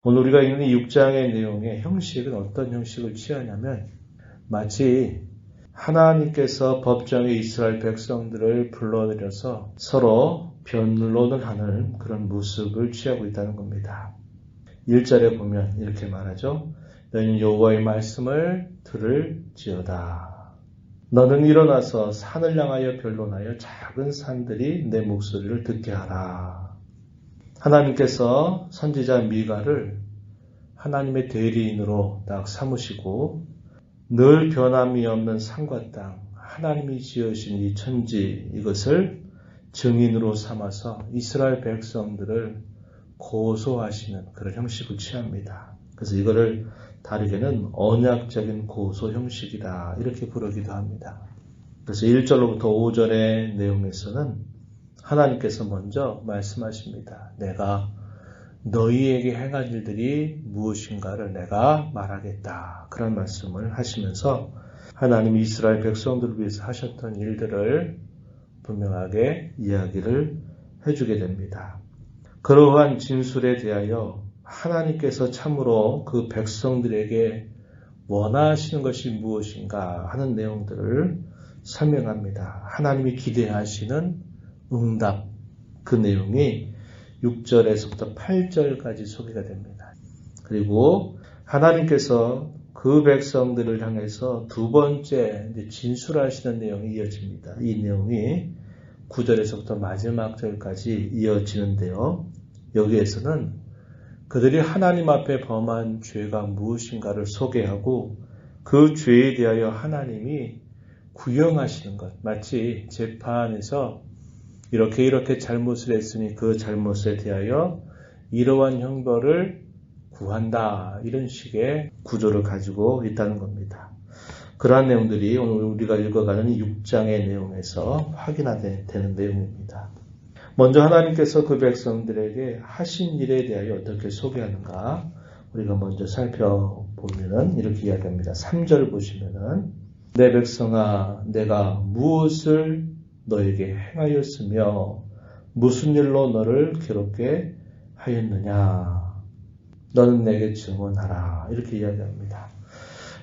오늘 우리가 읽는 이 6장의 내용의 형식은 어떤 형식을 취하냐면 마치 하나님께서 법정에 이스라엘 백성들을 불러들여서 서로 변론을 하는 그런 모습을 취하고 있다는 겁니다. 1절에 보면 이렇게 말하죠. 너희는 여호와의 말씀을 들을지어다. 너는 일어나서 산을 향하여 변론하여 작은 산들이 내 목소리를 듣게 하라. 하나님께서 선지자 미가를 하나님의 대리인으로 딱 삼으시고 늘 변함이 없는 산과 땅, 하나님이 지으신 이 천지 이것을 증인으로 삼아서 이스라엘 백성들을 고소하시는 그런 형식을 취합니다. 그래서 이거를 다르게는 언약적인 고소 형식이다 이렇게 부르기도 합니다. 그래서 1절로부터 5절의 내용에서는 하나님께서 먼저 말씀하십니다. 내가 너희에게 행한 일들이 무엇인가를 내가 말하겠다. 그런 말씀을 하시면서 하나님이 이스라엘 백성들을 위해서 하셨던 일들을 분명하게 이야기를 해주게 됩니다. 그러한 진술에 대하여 하나님께서 참으로 그 백성들에게 원하시는 것이 무엇인가 하는 내용들을 설명합니다. 하나님이 기대하시는 응답, 그 내용이 6절에서부터 8절까지 소개가 됩니다. 그리고 하나님께서 그 백성들을 향해서 두 번째 진술하시는 내용이 이어집니다. 이 내용이 9절에서부터 마지막 절까지 이어지는데요. 여기에서는 그들이 하나님 앞에 범한 죄가 무엇인가를 소개하고 그 죄에 대하여 하나님이 구형하시는 것, 마치 재판에서 이렇게 잘못을 했으니 그 잘못에 대하여 이러한 형벌을 구한다. 이런 식의 구조를 가지고 있다는 겁니다. 그러한 내용들이 오늘 우리가 읽어가는 6장의 내용에서 확인되는 내용입니다. 먼저 하나님께서 그 백성들에게 하신 일에 대하여 어떻게 소개하는가 우리가 먼저 살펴보면은 이렇게 이야기합니다. 3절 보시면은 내 백성아 내가 무엇을 너에게 행하였으며 무슨 일로 너를 괴롭게 하였느냐 너는 내게 증언하라 이렇게 이야기합니다.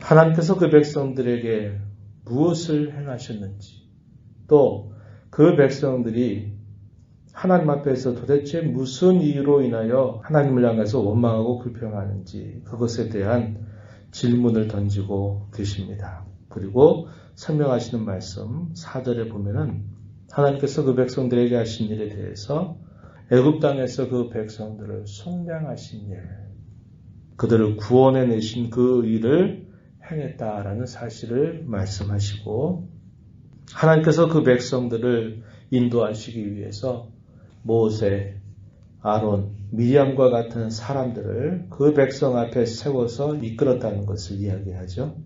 하나님께서 그 백성들에게 무엇을 행하셨는지 또 그 백성들이 하나님 앞에서 도대체 무슨 이유로 인하여 하나님을 향해서 원망하고 불평하는지 그것에 대한 질문을 던지고 계십니다. 그리고 설명하시는 말씀 4절에 보면은 하나님께서 그 백성들에게 하신 일에 대해서 애굽 땅에서 그 백성들을 속량하신 일, 그들을 구원해내신 그 일을 행했다라는 사실을 말씀하시고 하나님께서 그 백성들을 인도하시기 위해서 모세, 아론, 미리암과 같은 사람들을 그 백성 앞에 세워서 이끌었다는 것을 이야기하죠.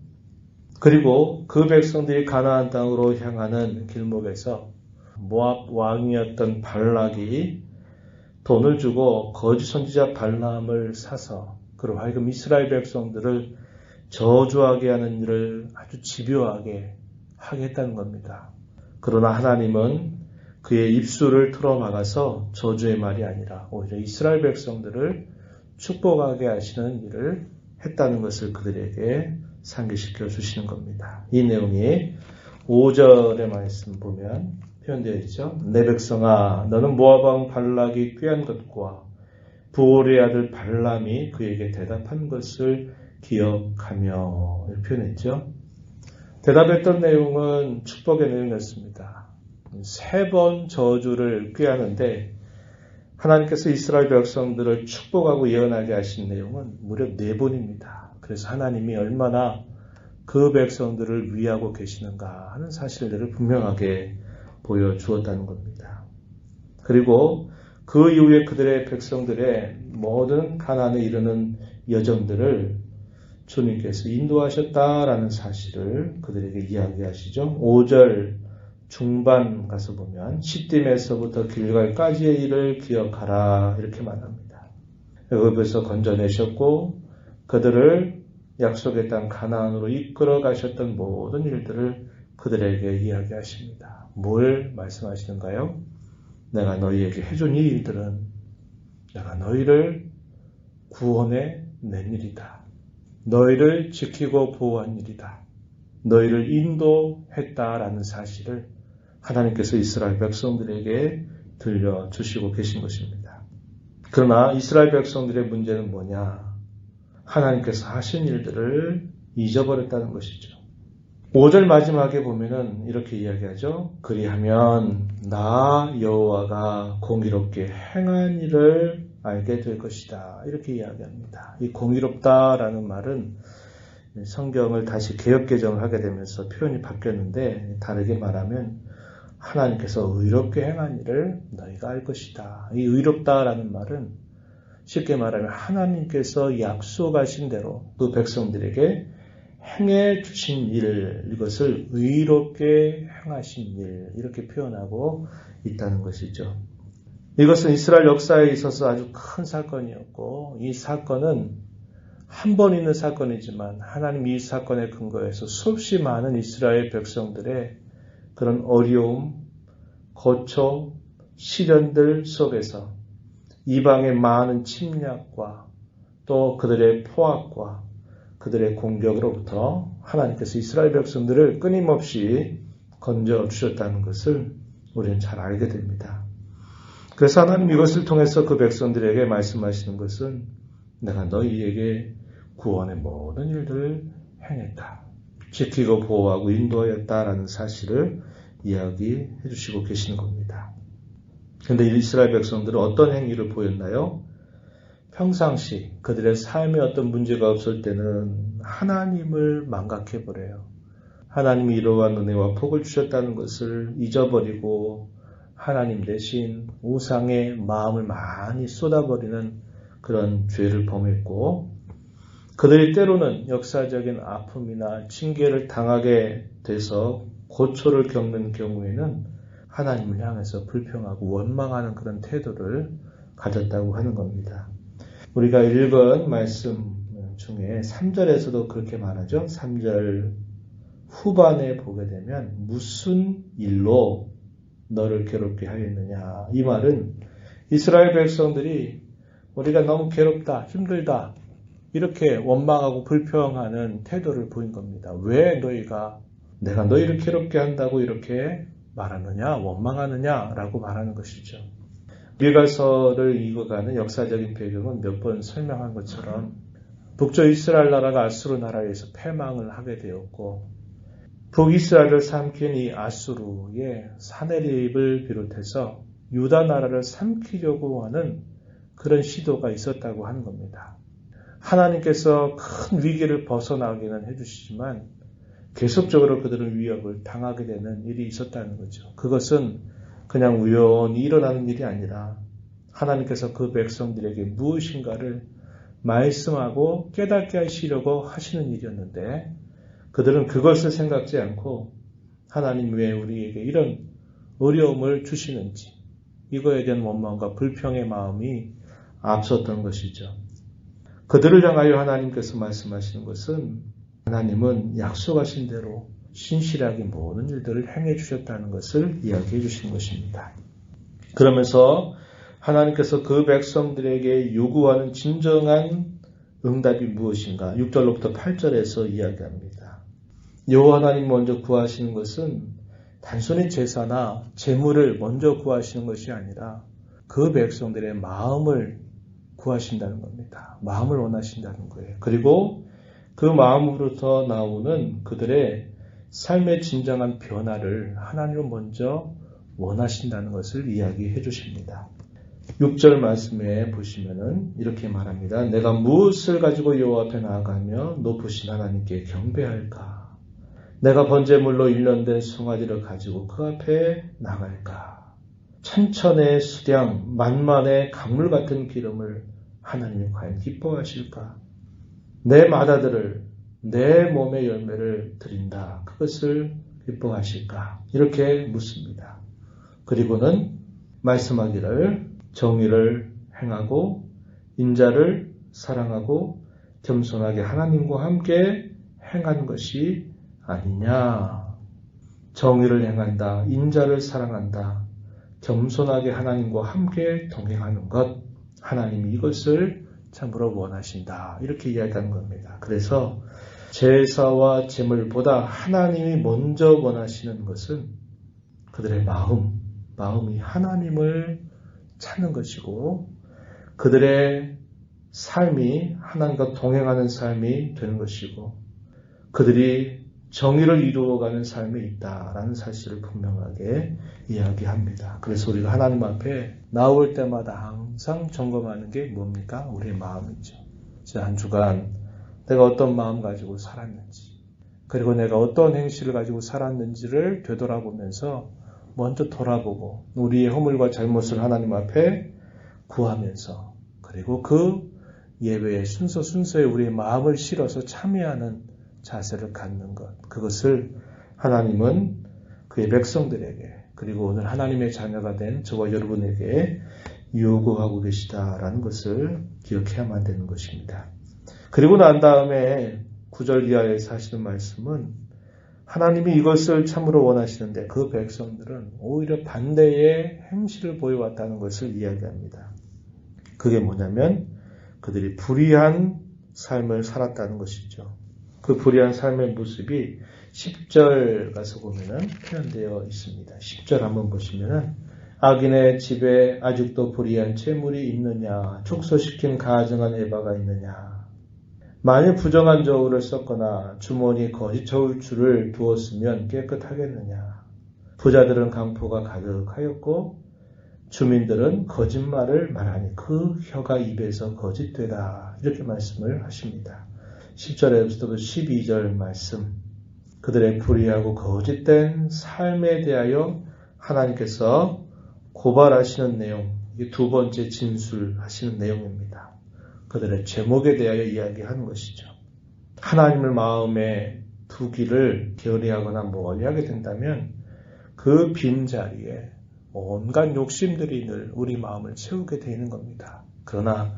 그리고 그 백성들이 가나안 땅으로 향하는 길목에서 모압 왕이었던 발락이 돈을 주고 거짓 선지자 발람을 사서 그로 하여금 이스라엘 백성들을 저주하게 하는 일을 아주 집요하게 하겠다는 겁니다. 그러나 하나님은 그의 입술을 틀어막아서 저주의 말이 아니라 오히려 이스라엘 백성들을 축복하게 하시는 일을 했다는 것을 그들에게 상기시켜 주시는 겁니다. 이 내용이 5절의 말씀 보면 표현되어 있죠. 내 백성아 너는 모압 왕 발락이 꾀한 것과 부올의 아들 발람이 그에게 대답한 것을 기억하며 이렇게 표현했죠. 대답했던 내용은 축복의 내용이었습니다. 3번 저주를 꾀하는데 하나님께서 이스라엘 백성들을 축복하고 예언하게 하신 내용은 무려 4번입니다. 그래서 하나님이 얼마나 그 백성들을 위하고 계시는가 하는 사실들을 분명하게 보여주었다는 겁니다. 그리고 그 이후에 그들의 백성들의 모든 가나안에 이르는 여정들을 주님께서 인도하셨다라는 사실을 그들에게 이야기하시죠. 5절 중반 가서 보면 시딤에서부터 길갈까지의 일을 기억하라 이렇게 말합니다. 애굽에서 건져내셨고 그들을 약속의 땅 가나안으로 이끌어 가셨던 모든 일들을 그들에게 이야기하십니다. 뭘 말씀하시는가요? 내가 너희에게 해준 이 일들은 내가 너희를 구원해 낸 일이다. 너희를 지키고 보호한 일이다. 너희를 인도했다라는 사실을 하나님께서 이스라엘 백성들에게 들려주시고 계신 것입니다. 그러나 이스라엘 백성들의 문제는 뭐냐? 하나님께서 하신 일들을 잊어버렸다는 것이죠. 5절 마지막에 보면은 이렇게 이야기하죠. 그리하면 나 여호와가 공의롭게 행한 일을 알게 될 것이다. 이렇게 이야기합니다. 이 공의롭다라는 말은 성경을 다시 개역개정을 하게 되면서 표현이 바뀌었는데 다르게 말하면 하나님께서 의롭게 행한 일을 너희가 알 것이다. 이 의롭다라는 말은 쉽게 말하면 하나님께서 약속하신 대로 그 백성들에게 행해 주신 일, 이것을 의롭게 행하신 일, 이렇게 표현하고 있다는 것이죠. 이것은 이스라엘 역사에 있어서 아주 큰 사건이었고, 이 사건은 한 번 있는 사건이지만 하나님 이 사건에 근거해서 수없이 많은 이스라엘 백성들의 그런 어려움, 고초, 시련들 속에서 이방의 많은 침략과 또 그들의 포악과 그들의 공격으로부터 하나님께서 이스라엘 백성들을 끊임없이 건져주셨다는 것을 우리는 잘 알게 됩니다. 그래서 하나님 이것을 통해서 그 백성들에게 말씀하시는 것은 내가 너희에게 구원의 모든 일들을 행했다. 지키고 보호하고 인도하였다라는 사실을 이야기해 주시고 계시는 겁니다. 그런데 이스라엘 백성들은 어떤 행위를 보였나요? 평상시 그들의 삶에 어떤 문제가 없을 때는 하나님을 망각해버려요. 하나님이 이러한 은혜와 복을 주셨다는 것을 잊어버리고 하나님 대신 우상에 마음을 많이 쏟아버리는 그런 죄를 범했고 그들이 때로는 역사적인 아픔이나 징계를 당하게 돼서 고초를 겪는 경우에는 하나님을 향해서 불평하고 원망하는 그런 태도를 가졌다고 하는 겁니다. 우리가 읽은 말씀 중에 3절에서도 그렇게 말하죠. 3절 후반에 보게 되면 무슨 일로 너를 괴롭게 하였느냐. 이 말은 이스라엘 백성들이 우리가 너무 괴롭다, 힘들다 이렇게 원망하고 불평하는 태도를 보인 겁니다. 왜 너희가 내가 너희를 괴롭게 한다고 이렇게 말하느냐, 원망하느냐라고 말하는 것이죠. 밀가서를 이어가는 역사적인 배경은 몇 번 설명한 것처럼 북쪽 이스라엘 나라가 아수르 나라에 의해서 패망을 하게 되었고 북이스라엘을 삼킨 이 아수르의 사내립을 비롯해서 유다 나라를 삼키려고 하는 그런 시도가 있었다고 하는 겁니다. 하나님께서 큰 위기를 벗어나기는 해주시지만 계속적으로 그들은 위협을 당하게 되는 일이 있었다는 거죠. 그것은 그냥 우연히 일어나는 일이 아니라 하나님께서 그 백성들에게 무엇인가를 말씀하고 깨닫게 하시려고 하시는 일이었는데 그들은 그것을 생각지 않고 하나님 왜 우리에게 이런 어려움을 주시는지 이거에 대한 원망과 불평의 마음이 앞섰던 것이죠. 그들을 향하여 하나님께서 말씀하시는 것은 하나님은 약속하신 대로 신실하게 모든 일들을 행해 주셨다는 것을 이야기해 주신 것입니다. 그러면서 하나님께서 그 백성들에게 요구하는 진정한 응답이 무엇인가? 6절로부터 8절에서 이야기합니다. 여호와 하나님 먼저 구하시는 것은 단순히 제사나 제물을 먼저 구하시는 것이 아니라 그 백성들의 마음을 구하신다는 겁니다. 마음을 원하신다는 거예요. 그리고 그 마음으로부터 나오는 그들의 삶의 진정한 변화를 하나님은 먼저 원하신다는 것을 이야기해 주십니다. 6절 말씀에 보시면은 이렇게 말합니다. 내가 무엇을 가지고 여호와 앞에 나아가며 높으신 하나님께 경배할까? 내가 번제물로 일련된 송아지를 가지고 그 앞에 나갈까? 천천의 수량, 만만의 강물 같은 기름을 하나님이 과연 기뻐하실까? 내 맏아들을 내 몸의 열매를 드린다. 그것을 기뻐하실까? 이렇게 묻습니다. 그리고는 말씀하기를 정의를 행하고 인자를 사랑하고 겸손하게 하나님과 함께 행한 것이 아니냐. 정의를 행한다. 인자를 사랑한다. 겸손하게 하나님과 함께 동행하는 것. 하나님이 이것을 참으로 원하신다. 이렇게 이야기하는 겁니다. 그래서 제사와 제물보다 하나님이 먼저 원하시는 것은 그들의 마음이 하나님을 찾는 것이고 그들의 삶이 하나님과 동행하는 삶이 되는 것이고 그들이 정의를 이루어가는 삶이 있다라는 사실을 분명하게 이야기합니다. 그래서 우리가 하나님 앞에 나올 때마다 항상 점검하는 게 뭡니까? 우리의 마음이죠. 지난 한 주간 내가 어떤 마음 가지고 살았는지 그리고 내가 어떤 행실을 가지고 살았는지를 되돌아보면서 먼저 돌아보고 우리의 허물과 잘못을 하나님 앞에 구하면서 그리고 그 예배의 순서에 우리의 마음을 실어서 참여하는 자세를 갖는 것. 그것을 하나님은 그의 백성들에게 그리고 오늘 하나님의 자녀가 된 저와 여러분에게 요구하고 계시다라는 것을 기억해야만 되는 것입니다. 그리고 난 다음에 9절 이하에서 하시는 말씀은 하나님이 이것을 참으로 원하시는데 그 백성들은 오히려 반대의 행실을 보여왔다는 것을 이야기합니다. 그게 뭐냐면 그들이 불의한 삶을 살았다는 것이죠. 그 불의한 삶의 모습이 10절 가서 보면은 표현되어 있습니다. 10절 한번 보시면은 악인의 집에 아직도 불의한 재물이 있느냐 축소시킨 가증한 에바가 있느냐 만일 부정한 저울을 썼거나 주머니 거짓 저울줄을 두었으면 깨끗하겠느냐 부자들은 강포가 가득하였고 주민들은 거짓말을 말하니 그 혀가 입에서 거짓되다 이렇게 말씀을 하십니다. 10절에서도 12절 말씀 그들의 불의하고 거짓된 삶에 대하여 하나님께서 고발하시는 내용 이게 두 번째 진술하시는 내용입니다. 그들의 제목에 대하여 이야기하는 것이죠. 하나님을 마음에 두기를 게으리하거나 멀리하게 된다면 그 빈자리에 온갖 욕심들이 늘 우리 마음을 채우게 되는 겁니다. 그러나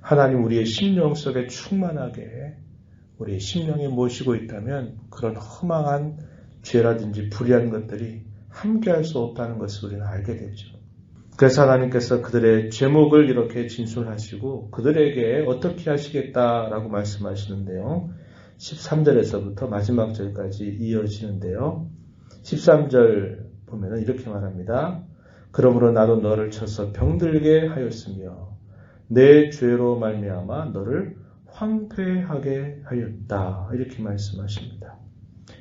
하나님 우리의 심령 속에 충만하게 우리의 심령에 모시고 있다면 그런 허망한 죄라든지 불의한 것들이 함께할 수 없다는 것을 우리는 알게 되죠. 그래서 하나님께서 그들의 제목을 이렇게 진술하시고 그들에게 어떻게 하시겠다라고 말씀하시는데요. 13절에서부터 마지막 절까지 이어지는데요. 13절 보면 이렇게 말합니다. 그러므로 나도 너를 쳐서 병들게 하였으며 내 죄로 말미암아 너를 황폐하게 하였다. 이렇게 말씀하십니다.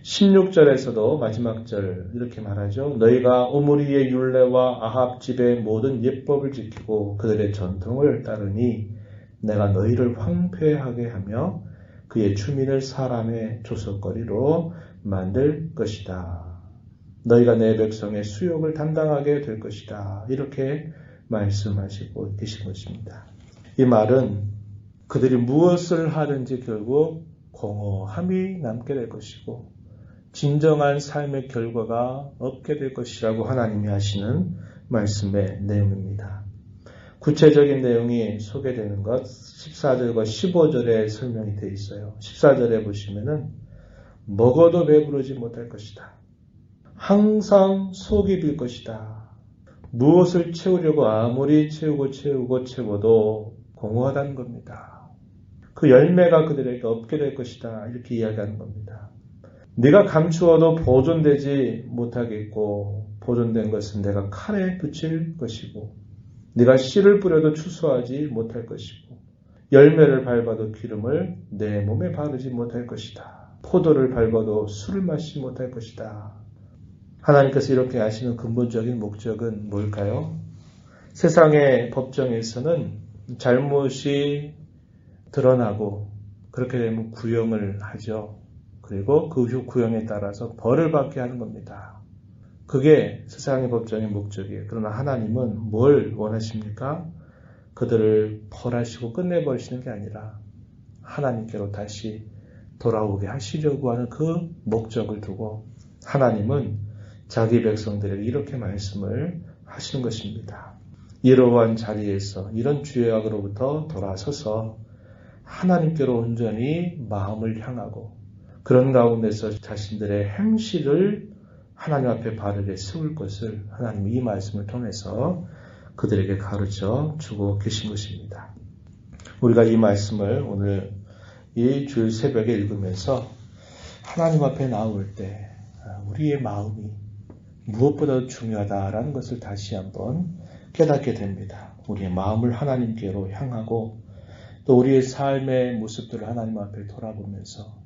16절에서도 마지막 절 이렇게 말하죠. 너희가 오므리의 율례와 아합 집의 모든 예법을 지키고 그들의 전통을 따르니 내가 너희를 황폐하게 하며 그의 주민을 사람의 조석거리로 만들 것이다. 너희가 내 백성의 수욕을 담당하게 될 것이다. 이렇게 말씀하시고 계신 것입니다. 이 말은 그들이 무엇을 하든지 결국 공허함이 남게 될 것이고 진정한 삶의 결과가 없게 될 것이라고 하나님이 하시는 말씀의 내용입니다. 구체적인 내용이 소개되는 것 14절과 15절에 설명이 되어 있어요. 14절에 보시면은 먹어도 배부르지 못할 것이다. 항상 속이 빌 것이다. 무엇을 채우려고 아무리 채워도 공허하다는 겁니다. 그 열매가 그들에게 없게 될 것이다. 이렇게 이야기하는 겁니다. 네가 감추어도 보존되지 못하겠고 보존된 것은 내가 칼에 붙일 것이고 네가 씨를 뿌려도 추수하지 못할 것이고 열매를 밟아도 기름을 내 몸에 바르지 못할 것이다. 포도를 밟아도 술을 마시지 못할 것이다. 하나님께서 이렇게 하시는 근본적인 목적은 뭘까요? 세상의 법정에서는 잘못이 드러나고 그렇게 되면 구형을 하죠. 그리고 그 구형에 따라서 벌을 받게 하는 겁니다. 그게 세상의 법정의 목적이에요. 그러나 하나님은 뭘 원하십니까? 그들을 벌하시고 끝내버리시는 게 아니라 하나님께로 다시 돌아오게 하시려고 하는 그 목적을 두고 하나님은 자기 백성들에게 이렇게 말씀을 하시는 것입니다. 이러한 자리에서 이런 죄악으로부터 돌아서서 하나님께로 온전히 마음을 향하고 그런 가운데서 자신들의 행실을 하나님 앞에 바르게 세울 것을 하나님이 이 말씀을 통해서 그들에게 가르쳐 주고 계신 것입니다. 우리가 이 말씀을 오늘 이 주일 새벽에 읽으면서 하나님 앞에 나올 때 우리의 마음이 무엇보다 중요하다라는 것을 다시 한번 깨닫게 됩니다. 우리의 마음을 하나님께로 향하고 또 우리의 삶의 모습들을 하나님 앞에 돌아보면서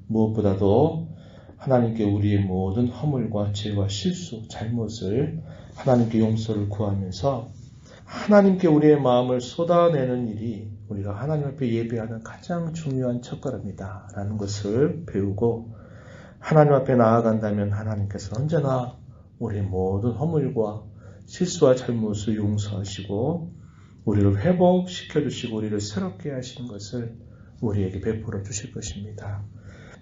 무엇보다도 하나님께 우리의 모든 허물과 죄와 실수, 잘못을 하나님께 용서를 구하면서 하나님께 우리의 마음을 쏟아내는 일이 우리가 하나님 앞에 예배하는 가장 중요한 첫걸음이다 라는 것을 배우고 하나님 앞에 나아간다면 하나님께서 언제나 우리의 모든 허물과 실수와 잘못을 용서하시고 우리를 회복시켜 주시고 우리를 새롭게 하시는 것을 우리에게 베풀어 주실 것입니다.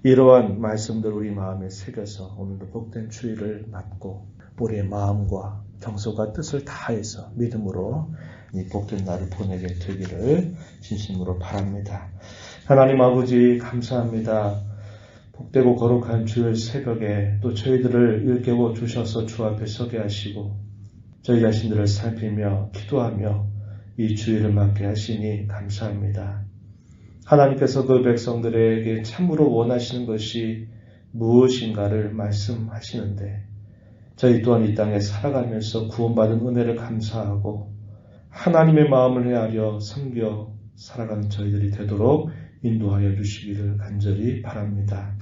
이러한 말씀들 우리 마음에 새겨서 오늘도 복된 주일을 맞고 우리의 마음과 정서와 뜻을 다해서 믿음으로 이 복된 날을 보내게 되기를 진심으로 바랍니다. 하나님 아버지 감사합니다. 복되고 거룩한 주일 새벽에 또 저희들을 일깨워 주셔서 주 앞에 서게 하시고 저희 자신들을 살피며 기도하며 이 주일을 맞게 하시니 감사합니다. 하나님께서 그 백성들에게 참으로 원하시는 것이 무엇인가를 말씀하시는데 저희 또한 이 땅에 살아가면서 구원받은 은혜를 감사하고 하나님의 마음을 헤아려 섬겨 살아가는 저희들이 되도록 인도하여 주시기를 간절히 바랍니다.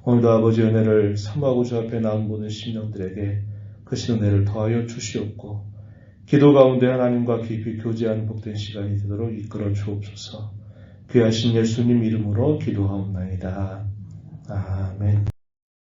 오늘도 아버지의 은혜를 사모하고 주 앞에 나온 모든 심령들에게 그 은혜를 더하여 주시옵고 기도 가운데 하나님과 깊이 교제하는 복된 시간이 되도록 이끌어 주옵소서. 귀하신 예수님 이름으로 기도하옵나이다. 아멘.